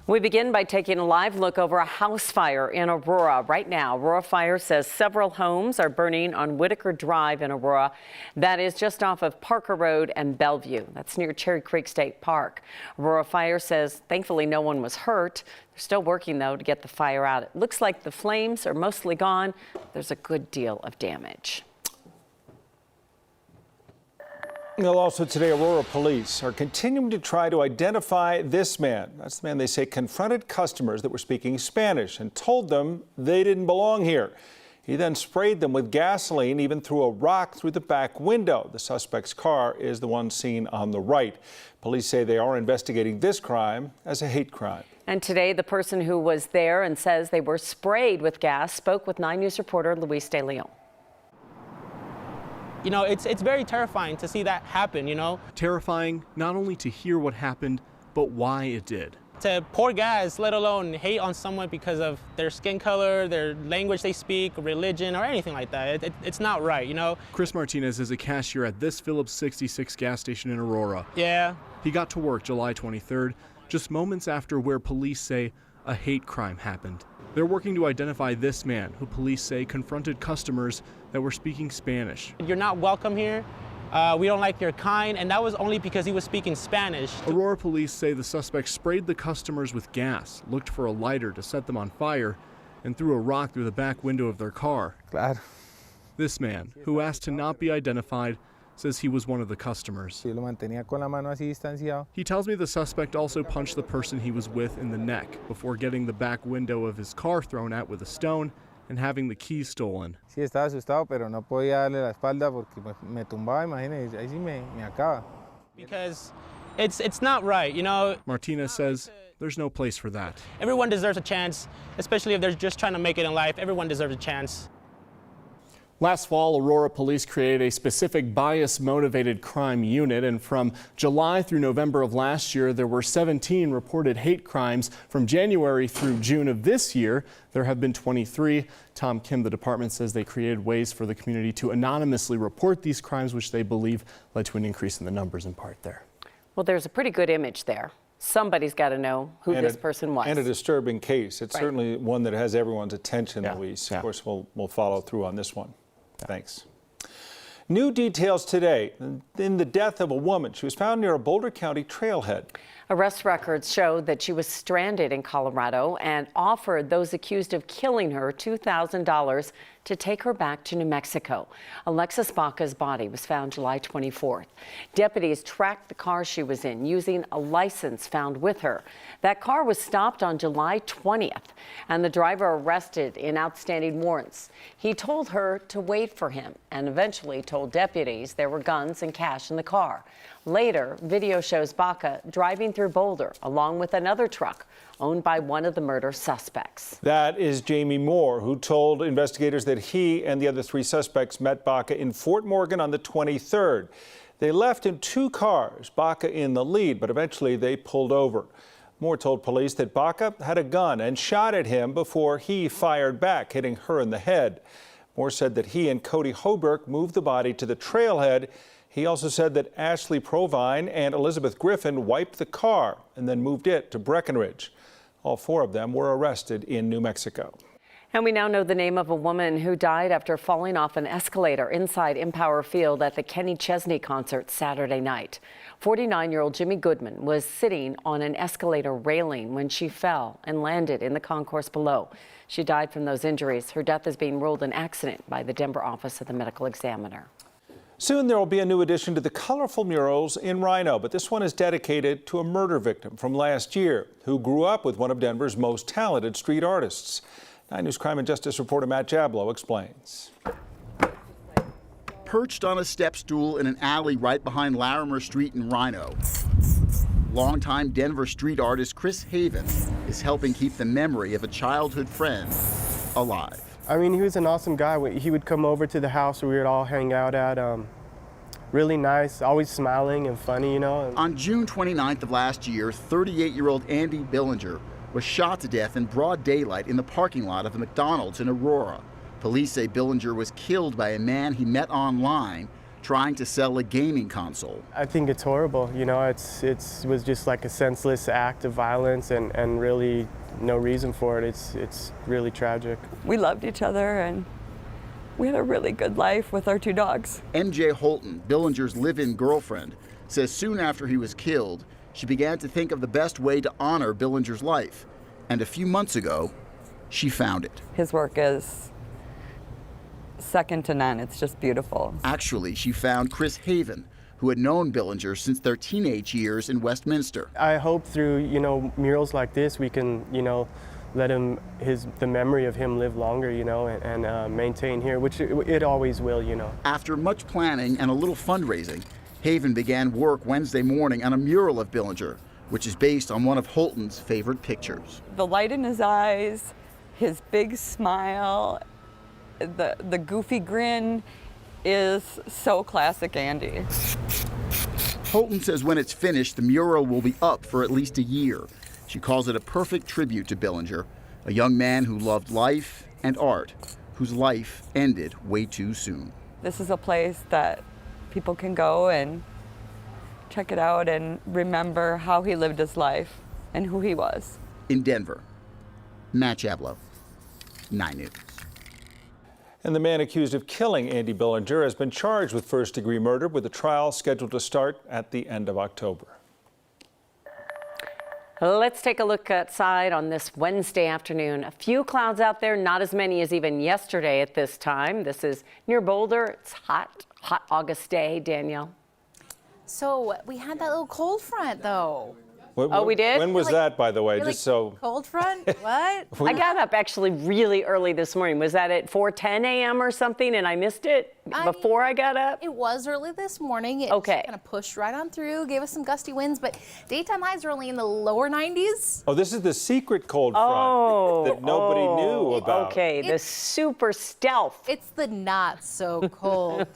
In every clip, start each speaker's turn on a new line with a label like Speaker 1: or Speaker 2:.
Speaker 1: We begin by taking a live look over a house fire in Aurora. Right now, Aurora Fire says several homes are burning on Whitaker Drive in Aurora. That is just off of Parker Road and Bellevue. That's near Cherry Creek State Park. Aurora Fire says thankfully no one was hurt. They're still working, though, to get the fire out. It looks like the flames are mostly gone. There's a good deal of damage.
Speaker 2: Well, also today, Aurora police are continuing to try to identify this man. That's the man they say confronted customers that were speaking Spanish and told them they didn't belong here. He then sprayed them with gasoline, even threw a rock through the back window. The suspect's car is the one seen on the right. Police say they are investigating this crime as a hate crime.
Speaker 1: And today, the person who was there and says they were sprayed with gas spoke with 9 News reporter Luis De Leon.
Speaker 3: You know, it's very terrifying to see that happen, you know.
Speaker 4: Terrifying not only to hear what happened, but why it did.
Speaker 3: To pour gas, let alone hate on someone because of their skin color, their language they speak, religion, or anything like that. It's not right, you know.
Speaker 4: Chris Martinez is a cashier at this Phillips 66 gas station in Aurora.
Speaker 3: Yeah.
Speaker 4: He got to work July 23rd, just moments after where police say a hate crime happened. They're working to identify this man, who police say confronted customers that were speaking Spanish.
Speaker 3: You're not welcome here. We don't like your kind, and that was only because he was speaking Spanish.
Speaker 4: Aurora police say the suspect sprayed the customers with gas, looked for a lighter to set them on fire, and threw a rock through the back window of their car.
Speaker 5: Claro.
Speaker 4: This man, who asked to not be identified, says he was one of the customers.
Speaker 5: Yo lo mantenía con la mano así distanciado.
Speaker 4: He tells me the suspect also punched the person he was with in the neck before getting the back window of his car thrown at with a stone and having the keys stolen.
Speaker 5: Sí, estaba asustado, pero no podía darle la espalda porque me tumbaba, imagínese, ahí sí me acaba.
Speaker 3: Because it's not right, you know.
Speaker 4: Martinez says there's no place for that.
Speaker 3: Everyone deserves a chance, especially if they're just trying to make it in life. Everyone deserves a chance.
Speaker 4: Last fall, Aurora police created a specific bias-motivated crime unit, and from July through November of last year, there were 17 reported hate crimes. From January through June of this year, there have been 23. Tom Kim, the department, says they created ways for the community to anonymously report these crimes, which they believe led to an increase in the numbers in part there.
Speaker 1: Well, there's a pretty good image there. Somebody's got to know who this person was.
Speaker 2: And a disturbing case. It's certainly one that has everyone's attention, Luis.
Speaker 4: Yeah.
Speaker 2: Of course, we'll follow through on this one. Thanks. New details today in the death of a woman. She was found near a Boulder County trailhead. Arrest
Speaker 1: records show that she was stranded in Colorado and offered those accused of killing her $2,000 to take her back to New Mexico. Alexis Baca's body was found July 24th. Deputies tracked the car she was in using a license found with her. That car was stopped on July 20th and the driver arrested in outstanding warrants. He told her to wait for him and eventually told deputies there were guns and cash in the car. Later, video shows Baca driving through Boulder along with another truck owned by one of the murder suspects.
Speaker 2: That is Jamie Moore, who told investigators that he and the other 3 suspects met Baca in Fort Morgan on the 23rd. They left in 2 cars, Baca in the lead, but eventually they pulled over. Moore told police that Baca had a gun and shot at him before he fired back, hitting her in the head. Moore said that he and Cody Hoberk moved the body to the trailhead. He also said that Ashley Provine and Elizabeth Griffin wiped the car and then moved it to Breckenridge. All 4 of them were arrested in New Mexico.
Speaker 1: And we now know the name of a woman who died after falling off an escalator inside Empower Field at the Kenny Chesney concert Saturday night. 49-year-old Jimmy Goodman was sitting on an escalator railing when she fell and landed in the concourse below. She died from those injuries. Her death is being ruled an accident by the Denver office of the medical examiner.
Speaker 2: Soon there will be a new addition to the colorful murals in Rhino, but this one is dedicated to a murder victim from last year who grew up with one of Denver's most talented street artists. 9 News crime and justice reporter Matt Jablow explains.
Speaker 6: Perched on a step stool in an alley right behind Larimer Street in Rhino, longtime Denver street artist Chris Haven is helping keep the memory of a childhood friend alive.
Speaker 7: I mean, he was an awesome guy. He would come over to the house where we would all hang out at. Really nice, always smiling and funny, you know.
Speaker 6: On June 29th of last year, 38-year-old Andy Billinger was shot to death in broad daylight in the parking lot of a McDonald's in Aurora. Police say Billinger was killed by a man he met online trying to sell a gaming console.
Speaker 7: I think it's horrible. You know, it was just like a senseless act of violence and really no reason for it. It's really tragic.
Speaker 8: We loved each other and we had a really good life with our 2 dogs.
Speaker 6: MJ Holton, Billinger's live-in girlfriend, says soon after he was killed, she began to think of the best way to honor Billinger's life. And a few months ago, she found it.
Speaker 8: His work is second to none. It's just beautiful.
Speaker 6: Actually, she found Chris Haven, who had known Billinger since their teenage years in Westminster.
Speaker 7: I hope through, you know, murals like this, we can, you know, let the memory of him live longer, you know, and maintain here, which it always will, you know.
Speaker 6: After much planning and a little fundraising, Haven began work Wednesday morning on a mural of Billinger, which is based on one of Holton's favorite pictures.
Speaker 8: The light in his eyes, his big smile, the goofy grin is so classic Andy.
Speaker 6: Holton says when it's finished, the mural will be up for at least a year. She calls it a perfect tribute to Billinger, a young man who loved life and art, whose life ended way too soon.
Speaker 8: This is a place that people can go and check it out and remember how he lived his life and who he was.
Speaker 6: In Denver, Matt Chablo, 9 News.
Speaker 2: And the man accused of killing Andy Billinger has been charged with first-degree murder, with a trial scheduled to start at the end of October.
Speaker 1: Let's take a look outside on this Wednesday afternoon. A few clouds out there, not as many as even yesterday at this time. This is near Boulder. It's hot August day. Danielle.
Speaker 9: So we had that little cold front, though.
Speaker 1: Oh, we did?
Speaker 2: When was that, by the way? Just so.
Speaker 9: Cold front? What?
Speaker 1: I got up actually really early this morning. Was that at 4:10 a.m. or something, and I missed it before I got up?
Speaker 9: It was early this morning. It
Speaker 1: Okay.
Speaker 9: kind of pushed right on through, gave us some gusty winds, but daytime highs are only in the lower 90s.
Speaker 2: Oh, this is the secret cold front that nobody knew about.
Speaker 1: Okay, the super stealth.
Speaker 9: It's the not so cold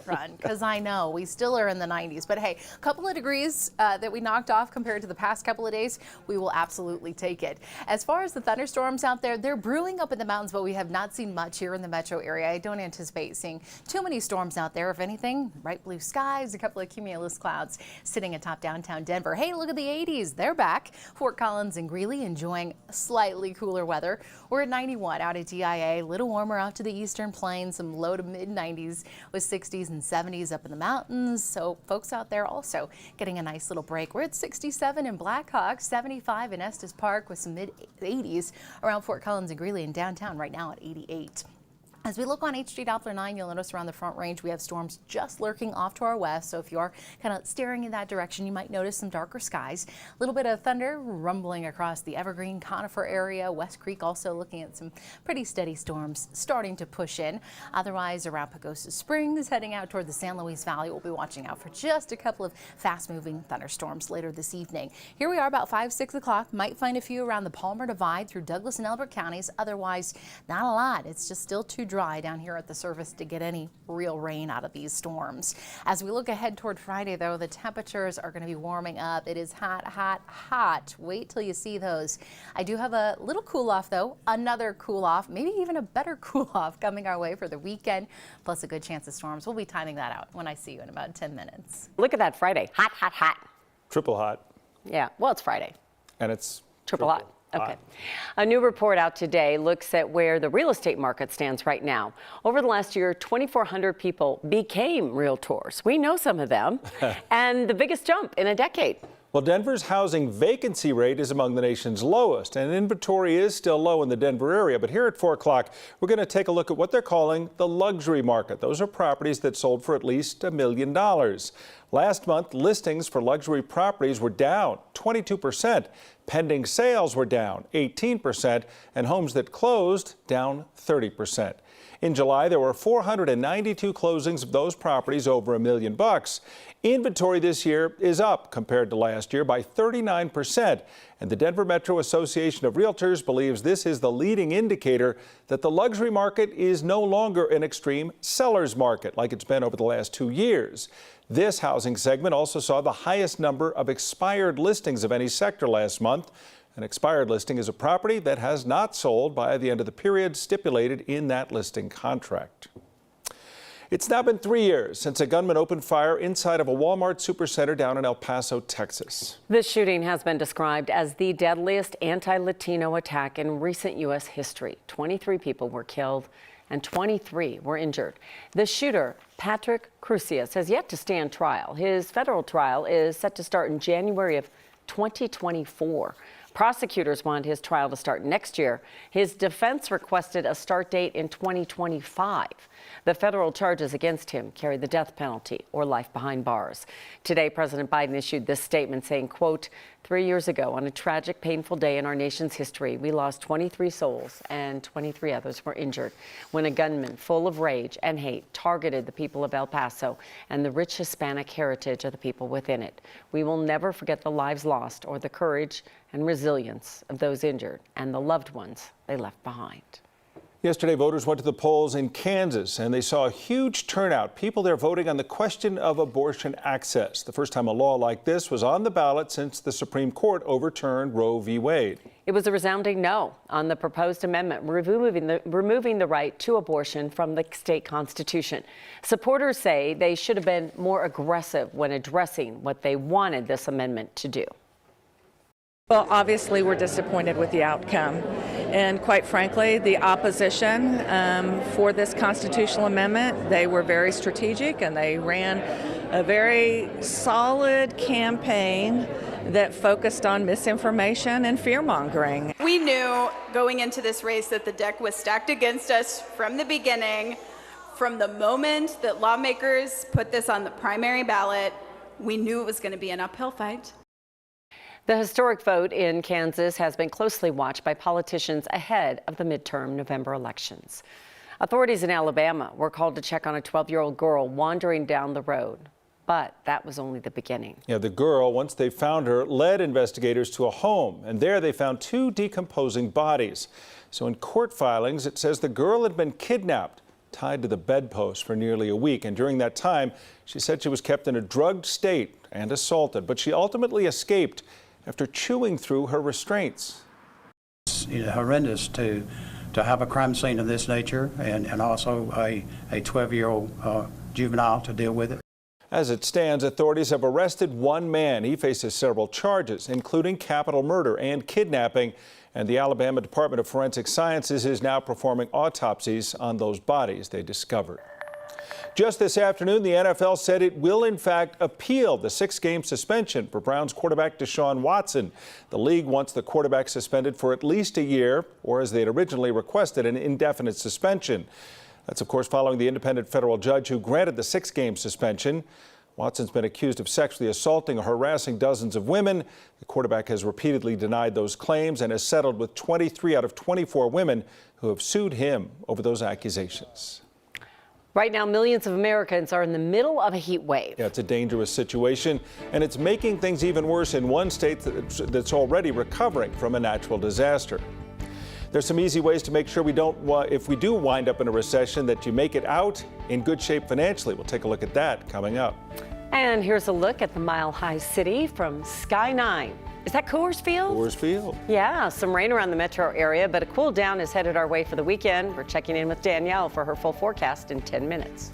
Speaker 9: front, because I know we still are in the 90s. But hey, a couple of degrees that we knocked off compared to the past couple of days, we will absolutely take it. As far as the thunderstorms out there, they're brewing up in the mountains, but we have not seen much here in the metro area. I don't anticipate seeing too many storms out there. If anything, bright blue skies, a couple of cumulus clouds sitting atop downtown Denver. Hey, look at the 80s. They're back. Fort Collins and Greeley enjoying slightly cooler weather. We're at 91 out at DIA, a little warmer out to the eastern plains, some low to mid 90s with 60s and 70s up in the mountains. So folks out there also getting a nice little break. We're at 67 in Blackhawk, 75 in Estes Park with some mid 80s around Fort Collins and Greeley, and downtown right now at 88. As we look on HD Doppler 9, you'll notice around the Front Range we have storms just lurking off to our west. So if you are kind of staring in that direction, you might notice some darker skies. A little bit of thunder rumbling across the Evergreen Conifer area. West Creek also looking at some pretty steady storms starting to push in. Otherwise, around Pagosa Springs, heading out toward the San Luis Valley, we'll be watching out for just a couple of fast-moving thunderstorms later this evening. Here we are about 5, 6 o'clock. Might find a few around the Palmer Divide through Douglas and Elbert counties. Otherwise, not a lot. It's just still too dry down here at the surface to get any real rain out of these storms. As we look ahead toward Friday, though, the temperatures are going to be warming up. It is hot, hot, hot. Wait till you see those. I do have a little cool off, though, another cool off, maybe even a better cool off coming our way for the weekend, plus a good chance of storms. We'll be timing that out when I see you in about 10 minutes.
Speaker 1: Look at that Friday. Hot, hot, hot.
Speaker 2: Triple hot.
Speaker 1: Yeah, well, it's Friday.
Speaker 2: And it's
Speaker 1: Triple hot. Okay. A new report out today looks at where the real estate market stands right now. Over the last year, 2,400 people became realtors. We know some of them. And the biggest jump in a decade.
Speaker 2: Well, Denver's housing vacancy rate is among the nation's lowest, and inventory is still low in the Denver area. But here at 4 o'clock, we're going to take a look at what they're calling the luxury market. Those are properties that sold for at least $1 million. Last month, listings for luxury properties were down 22%. Pending sales were down 18%, and homes that closed down 30%. In July, there were 492 closings of those properties over $1 million. Inventory this year is up compared to last year by 39%, and the Denver Metro Association of Realtors believes this is the leading indicator that the luxury market is no longer an extreme seller's market like it's been over the last 2 years. This housing segment also saw the highest number of expired listings of any sector last month. An expired listing is a property that has not sold by the end of the period stipulated in that listing contract. It's now been 3 years since a gunman opened fire inside of a Walmart supercenter down in El Paso, Texas.
Speaker 1: This shooting has been described as the deadliest anti-Latino attack in recent U.S. history. 23 people were killed and 23 were injured. The shooter, Patrick Crusius, has yet to stand trial. His federal trial is set to start in January of 2024. Prosecutors want his trial to start next year. His defense requested a start date in 2025. The federal charges against him carry the death penalty or life behind bars. Today, President Biden issued this statement saying, quote, 3 years ago, on a tragic, painful day in our nation's history, we lost 23 souls and 23 others were injured when a gunman full of rage and hate targeted the people of El Paso and the rich Hispanic heritage of the people within it. We will never forget the lives lost or the courage and resilience of those injured and the loved ones they left behind.
Speaker 2: Yesterday, voters went to the polls in Kansas and they saw a huge turnout. People there voting on the question of abortion access. The first time a law like this was on the ballot since the Supreme Court overturned Roe v. Wade.
Speaker 1: It was a resounding no on the proposed amendment removing the right to abortion from the state constitution. Supporters say they should have been more aggressive when addressing what they wanted this amendment to do.
Speaker 10: Well, obviously, we're disappointed with the outcome. And quite frankly, the opposition for this constitutional amendment, they were very strategic and they ran a very solid campaign that focused on misinformation and fear-mongering.
Speaker 11: We knew going into this race that the deck was stacked against us from the beginning. From the moment that lawmakers put this on the primary ballot, we knew it was going to be an uphill fight.
Speaker 1: The historic vote in Kansas has been closely watched by politicians ahead of the midterm November elections. Authorities in Alabama were called to check on a 12-year-old girl wandering down the road, but that was only the beginning.
Speaker 2: Yeah, the girl, once they found her, led investigators to a home, and there they found 2 decomposing bodies. So in court filings, it says the girl had been kidnapped, tied to the bedpost for nearly a week, and during that time, she said she was kept in a drugged state and assaulted, but she ultimately escaped after chewing through her restraints.
Speaker 12: It's horrendous to have a crime scene of this nature and also a 12-year-old juvenile to deal with it.
Speaker 2: As it stands, authorities have arrested 1 man. He faces several charges, including capital murder and kidnapping, and the Alabama Department of Forensic Sciences is now performing autopsies on those bodies they discovered. Just this afternoon, the NFL said it will, in fact, appeal the 6-game suspension for Browns quarterback Deshaun Watson. The league wants the quarterback suspended for at least a year, or as they'd originally requested, an indefinite suspension. That's, of course, following the independent federal judge who granted the 6-game suspension. Watson's been accused of sexually assaulting or harassing dozens of women. The quarterback has repeatedly denied those claims and has settled with 23 out of 24 women who have sued him over those accusations.
Speaker 1: Right now, millions of Americans are in the middle of a heat wave.
Speaker 2: Yeah, it's a dangerous situation, and it's making things even worse in one state that's already recovering from a natural disaster. There's some easy ways to make sure we don't, if we do wind up in a recession, that you make it out in good shape financially. We'll take a look at that coming up.
Speaker 1: And here's a look at the Mile High City from Sky 9. Is that Coors Field?
Speaker 2: Coors Field.
Speaker 1: Yeah, some rain around the metro area, but a cool down is headed our way for the weekend. We're checking in with Danielle for her full forecast in 10 minutes.